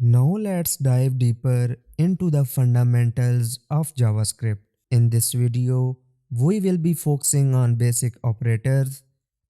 Now let's dive deeper into the fundamentals of JavaScript. In this video, we will be focusing on basic operators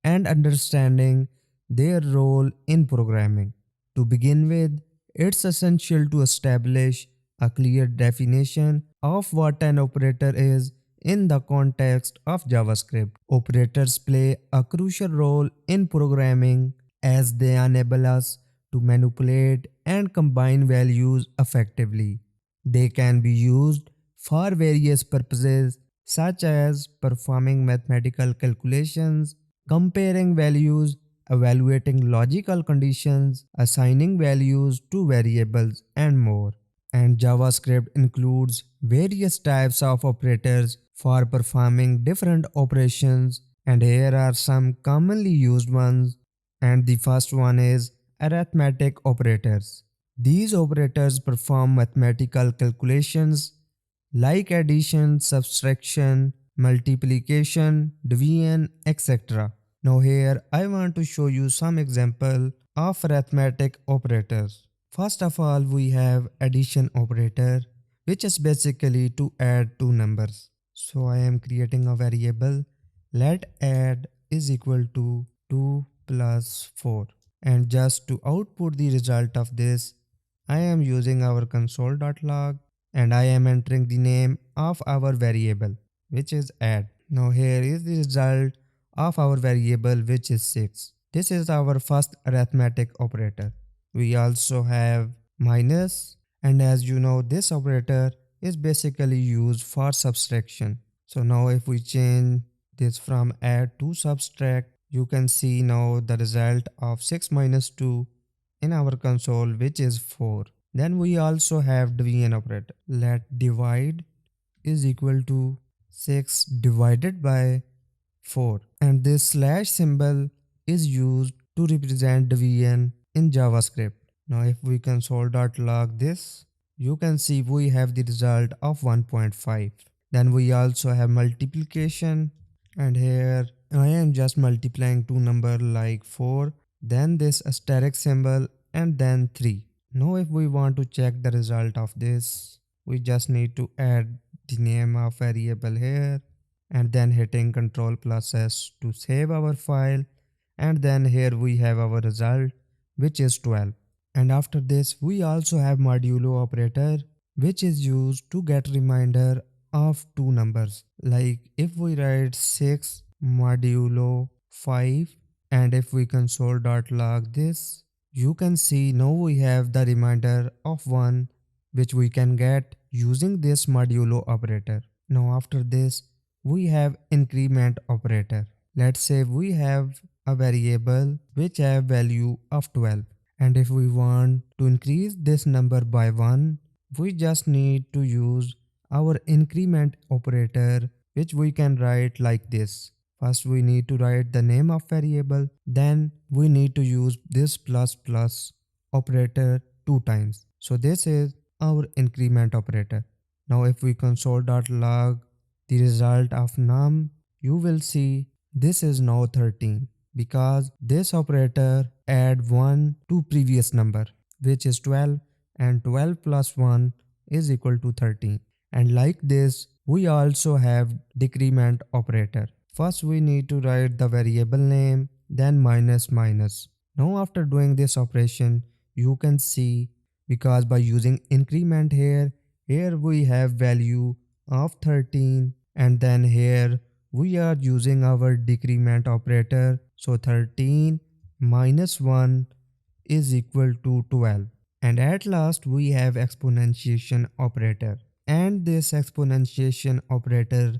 and understanding their role in programming. To begin with, it's essential to establish a clear definition of what an operator is in the context of JavaScript. Operators play a crucial role in programming as they enable us to manipulate and combine values effectively. They can be used for various purposes such as performing mathematical calculations, comparing values, evaluating logical conditions, assigning values to variables, and more. And JavaScript includes various types of operators for performing different operations, and here are some commonly used ones. And the first one is arithmetic operators. These operators perform mathematical calculations like addition, subtraction, multiplication, division, etc. Now here I want to show you some example of arithmetic operators. First of all, we have addition operator, which is basically to add two numbers. So I am creating a variable let add is equal to 2 plus 4, and just to output the result of this, I am using our console.log and I am entering the name of our variable, which is add. Now here is the result of our variable, which is 6. This is our first arithmetic operator. We also have minus, and as you know, this operator is basically used for subtraction. So now if we change this from add to subtract, you can see now the result of 6 minus 2 in our console, which is 4. Then we also have division operator. Let divide is equal to 6 divided by 4, and this slash symbol is used to represent division in JavaScript. Now if we console.log this, you can see we have the result of 1.5. Then we also have multiplication, and here I am just multiplying two numbers like 4, then this asterisk symbol, and then 3. Now if we want to check the result of this, we just need to add the name of variable here and then hitting Ctrl plus S to save our file, and then here we have our result, which is 12. And after this we also have modulo operator, which is used to get reminder of two numbers. Like if we write 6 modulo 5, and if we console.log this, you can see now we have the reminder of 1, which we can get using this modulo operator. Now after this we have increment operator. Let's say we have a variable which have value of 12, and if we want to increase this number by 1, we just need to use our increment operator, which we can write like this. First we need to write the name of variable, then we need to use this plus plus operator 2 times. So this is our increment operator. Now if we console.log the result of num, you will see this is now 13, because this operator add 1 to previous number, which is 12, and 12 plus 1 is equal to 13. And like this we also have decrement operator. First we need to write the variable name, then minus minus. Now after doing this operation, you can see, because by using increment here we have value of 13, and then here we are using our decrement operator. So 13 minus 1 is equal to 12. And at last we have exponentiation operator, and this exponentiation operator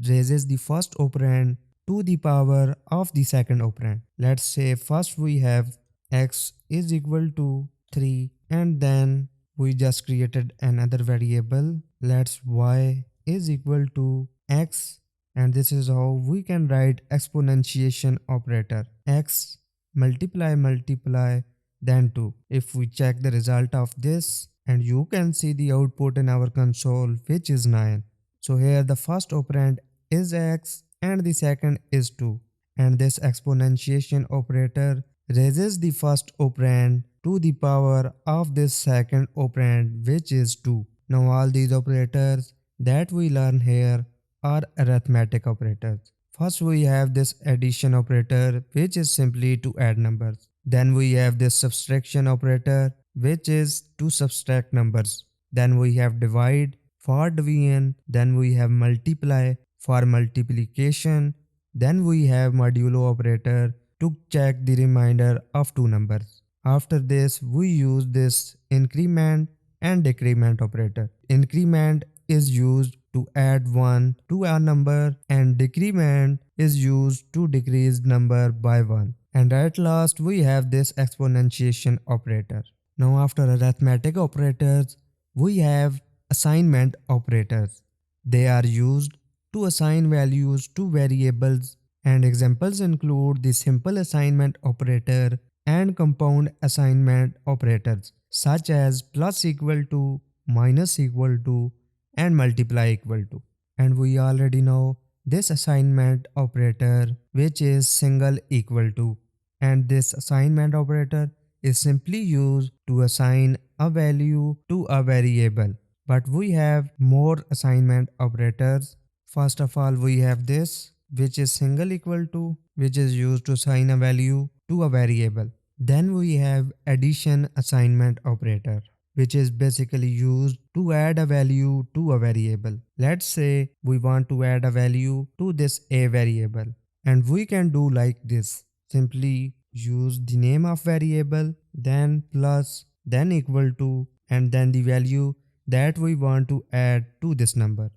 raises the first operand to the power of the second operand. Let's say first we have x is equal to 3, and then we just created another variable, let's y is equal to x, and this is how we can write exponentiation operator. X multiply multiply then 2. If we check the result of this, and you can see the output in our console, which is 9. So here the first operand is x and the second is 2, and this exponentiation operator raises the first operand to the power of this second operand, which is 2. Now all these operators that we learn here are arithmetic operators. First we have this addition operator, which is simply to add numbers. Then we have this subtraction operator, which is to subtract numbers. Then we have divide for division. Then we have multiply for multiplication. Then we have modulo operator to check the remainder of two numbers. After this, we use this increment and decrement operator. Increment is used to add 1 to a number and decrement is used to decrease number by 1. And at last we have this exponentiation operator. Now after arithmetic operators, we have assignment operators. They are used to assign values to variables, and examples include the simple assignment operator and compound assignment operators such as plus equal to, minus equal to, and multiply equal to. And we already know this assignment operator, which is single equal to, and this assignment operator is simply used to assign a value to a variable. But we have more assignment operators. First of all, we have this, which is single equal to, which is used to assign a value to a variable. Then we have addition assignment operator, which is basically used to add a value to a variable. Let's say we want to add a value to this a variable, and we can do like this. Simply use the name of variable, then plus, then equal to, and then the value that we want to add to this number.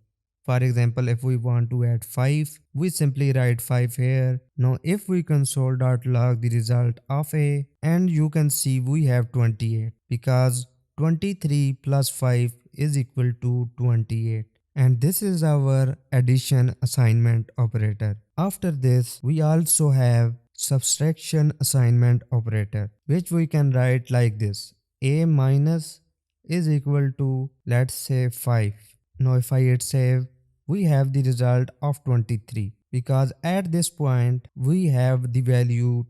For example, if we want to add 5, we simply write 5 here. Now if we console.log the result of a, and you can see we have 28 because 23 plus 5 is equal to 28. And this is our addition assignment operator. After this, we also have subtraction assignment operator, which we can write like this: a minus is equal to, let's say, 5. Now if I hit save, we have the result of 23 because at this point we have the value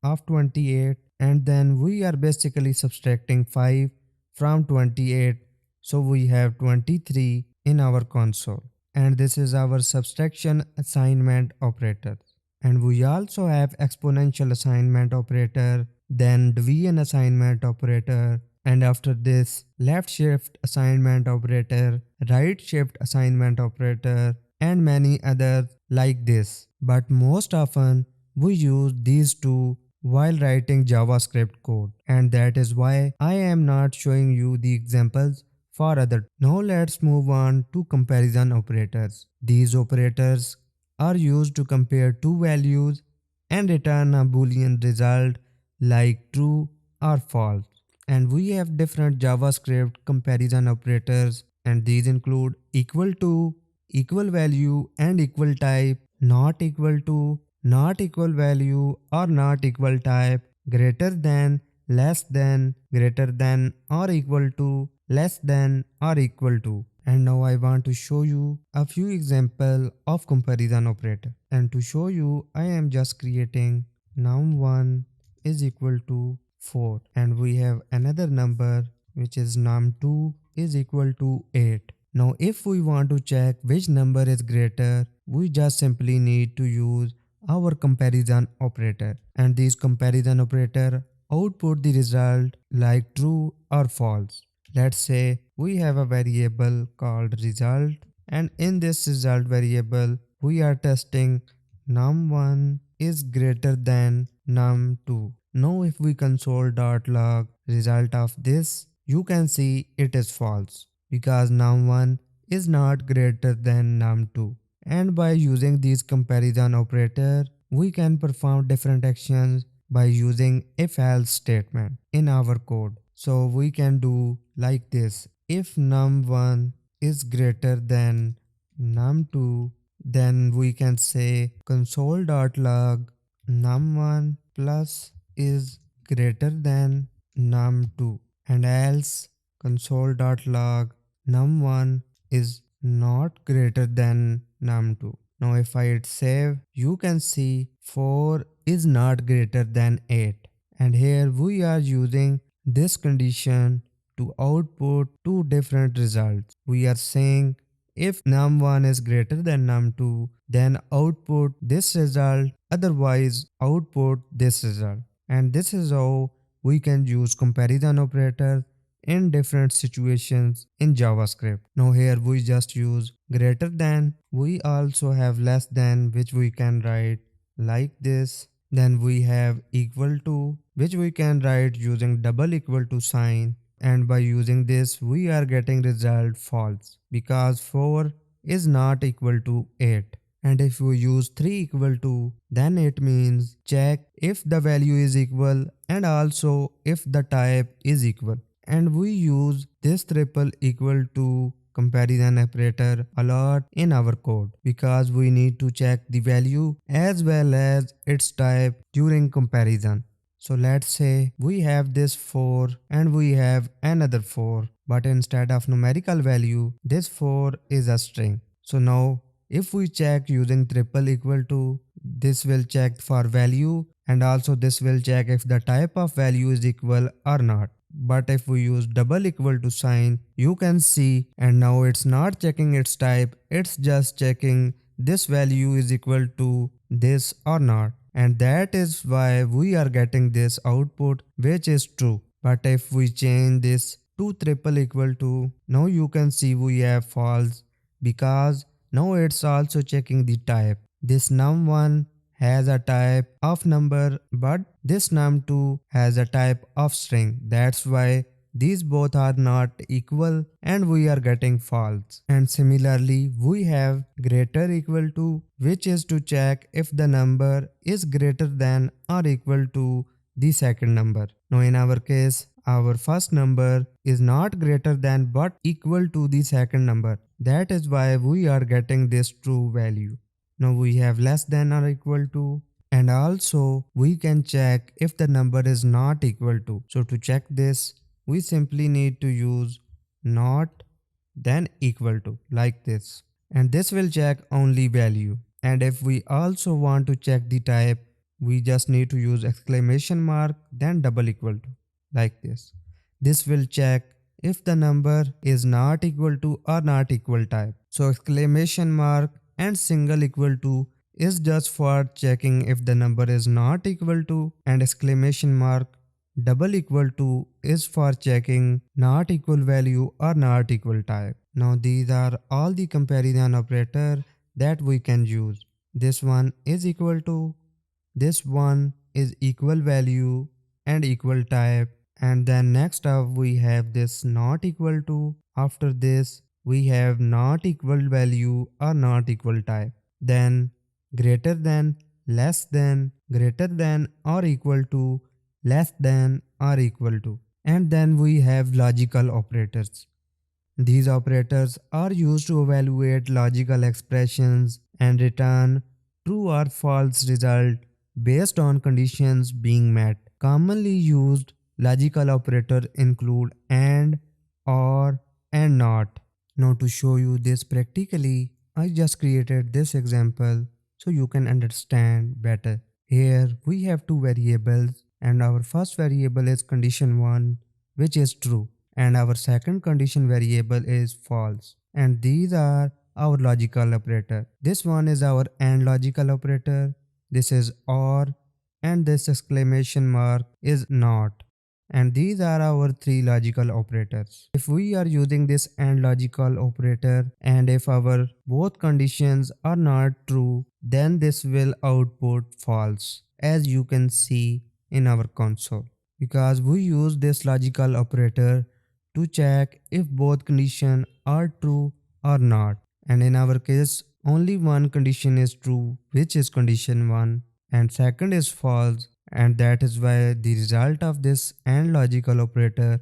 of 28, and then we are basically subtracting 5 from 28, so we have 23 in our console. And this is our subtraction assignment operator. And we also have exponential assignment operator, then division assignment operator, and after this left shift assignment operator, right shift assignment operator, and many others like this. But most often we use these two while writing JavaScript code, and that is why I am not showing you the examples for other. Now let's move on to comparison operators. These operators are used to compare two values and return a boolean result like true or false. And we have different JavaScript comparison operators, and these include equal to, equal value, and equal type, not equal to, not equal value or not equal type, greater than, less than, greater than or equal to, less than or equal to. And now I want to show you a few examples of comparison operator. And to show you, I am just creating num1 is equal to 4, and we have another number which is num2 is equal to 8. Now if we want to check which number is greater, we just simply need to use our comparison operator, and these comparison operator output the result like true or false. Let's say we have a variable called result, and in this result variable we are testing num1 is greater than num2. Now if we console.log result of this, you can see it is false because num1 is not greater than num2. And by using these comparison operator, we can perform different actions by using if-else statement in our code. So we can do like this: if num1 is greater than num2, then we can say console.log num1 plus is greater than num2, and else console.log num1 is not greater than num2. Now if I hit save, you can see 4 is not greater than 8, and here we are using this condition to output two different results. We are saying if num1 is greater than num2, then output this result, otherwise output this result. And this is how we can use comparison operator in different situations in JavaScript. Now here we just use greater than. We also have less than, which we can write like this. Then we have equal to, which we can write using double equal to sign, and by using this we are getting result false because 4 is not equal to 8. And if we use 3 equal to, then it means check if the value is equal and also if the type is equal. And we use this triple equal to comparison operator a lot in our code because we need to check the value as well as its type during comparison. So let's say we have this 4 and we have another 4, but instead of numerical value, this 4 is a string. So now if we check using triple equal to, this will check for value and also this will check if the type of value is equal or not. But if we use double equal to sign, you can see, and now it's not checking its type, it's just checking this value is equal to this or not. And that is why we are getting this output which is true. But if we change this to triple equal to, now you can see we have false because now it's also checking the type. This num1 has a type of number, but this num2 has a type of string. That's why these both are not equal and we are getting false. And similarly, we have greater equal to, which is to check if the number is greater than or equal to the second number. Now in our case, our first number is not greater than but equal to the second number. That is why we are getting this true value. Now we have less than or equal to, and also we can check if the number is not equal to. So to check this, we simply need to use not then equal to like this, and this will check only value. And if we also want to check the type, we just need to use exclamation mark then double equal to like this. This will check if the number is not equal to or not equal type. So exclamation mark and single equal to is just for checking if the number is not equal to, and exclamation mark double equal to is for checking not equal value or not equal type. Now these are all the comparison operator that we can use. This one is equal to, this one is equal value and equal type, and then next up we have this not equal to. After this we have not equal value or not equal type, then greater than, less than, greater than or equal to, less than or equal to, and then we have logical operators. These operators are used to evaluate logical expressions and return true or false result based on conditions being met. Commonly used logical operators include and, or, and not. Now to show you this practically, I just created this example so you can understand better. Here we have two variables, and our first variable is condition 1, which is true, and our second condition variable is false. And these are our logical operator. This one is our AND logical operator, this is OR, and this exclamation mark is NOT. And these are our three logical operators. If we are using this AND logical operator and if our both conditions are not true, then this will output false, as you can see in our console, because we use this logical operator to check if both conditions are true or not. And in our case, only one condition is true, which is condition 1, and second is false, and that is why the result of this AND logical operator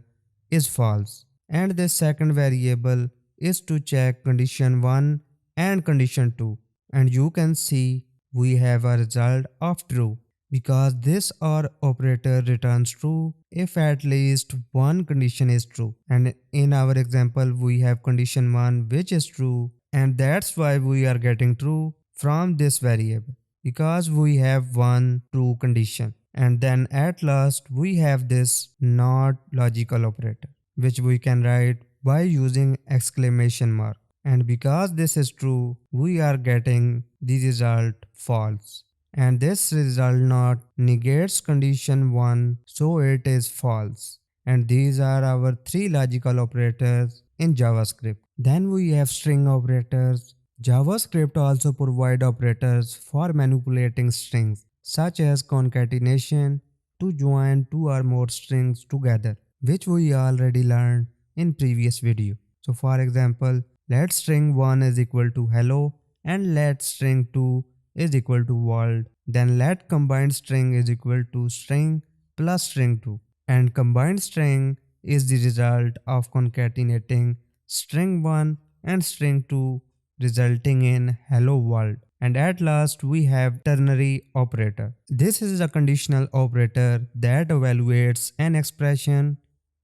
is false. And this second variable is to check condition 1 and condition 2, and you can see we have a result of true, because this OR operator returns true if at least one condition is true. And in our example we have condition 1 which is true, and that's why we are getting true from this variable, because we have one true condition. And then at last we have this not logical operator, which we can write by using exclamation mark. And because this is true, we are getting the result false. And this result not negates condition 1, so it is false. And these are our three logical operators in JavaScript. Then we have string operators. JavaScript also provide operators for manipulating strings, such as concatenation to join two or more strings together, which we already learned in previous video. So for example, let string 1 is equal to hello and let string 2 is equal to world. Then let combined string is equal to string plus string 2. And combined string is the result of concatenating string 1 and string 2, resulting in hello world. And at last we have ternary operator. This is a conditional operator that evaluates an expression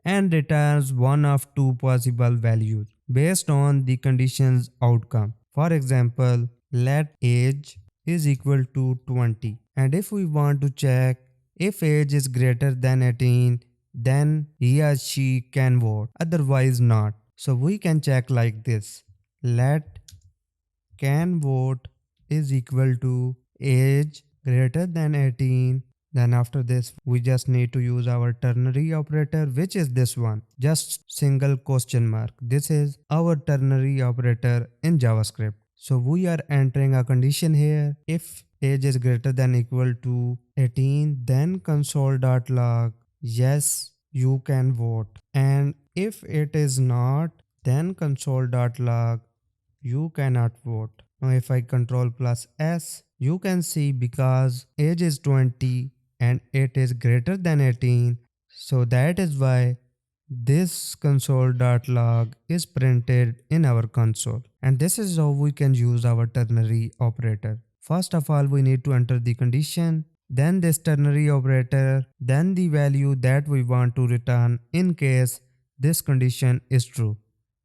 and returns one of two possible values based on the condition's outcome. For example, let age is equal to 20. And if we want to check if age is greater than 18, then he or she can vote, otherwise not. So we can check like this. Let can vote is equal to age greater than 18. Then after this we just need to use our ternary operator, which is this one, just single question mark. This is our ternary operator in JavaScript. So we are entering a condition here. If age is greater than equal to 18, then console.log yes you can vote, and if it is not, then console.log you cannot vote. Now if I control plus S, you can see because age is 20 and it is greater than 18, so that is why this console.log is printed in our console. And this is how we can use our ternary operator. First of all, we need to enter the condition, then this ternary operator, then the value that we want to return in case this condition is true.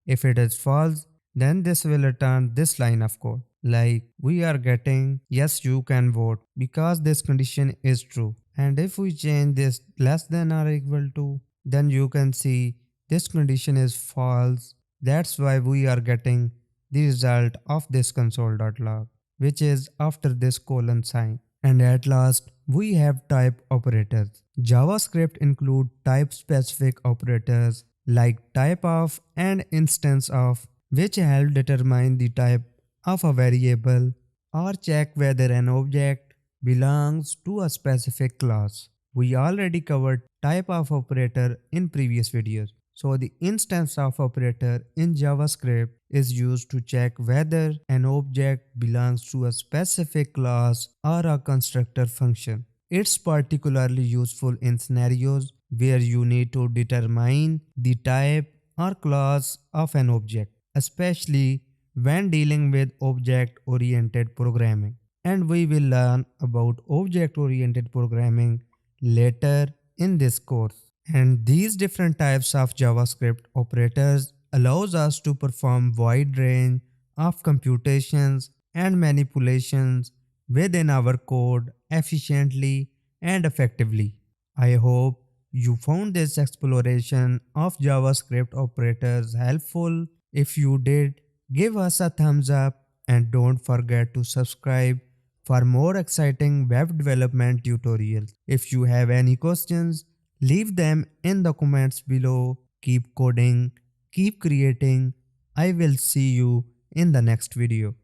If it is false, then this will return this line of code. Like we are getting yes you can vote because this condition is true. And if we change this less than or equal to, then you can see this condition is false. That's why we are getting the result of this console.log, which is after this colon sign. And at last, we have type operators. JavaScript include type specific operators like type of and instance of, which help determine the type of a variable or check whether an object belongs to a specific class. We already covered type of operator in previous videos. So the instance of operator in JavaScript is used to check whether an object belongs to a specific class or a constructor function. It's particularly useful in scenarios where you need to determine the type or class of an object, especially when dealing with object-oriented programming. And we will learn about object-oriented programming later in this course. And these different types of JavaScript operators allows us to perform wide range of computations and manipulations within our code efficiently and effectively. I hope you found this exploration of JavaScript operators helpful. If you did, give us a thumbs up and don't forget to subscribe for more exciting web development tutorials. If you have any questions, leave them in the comments below. Keep coding, keep creating. I will see you in the next video.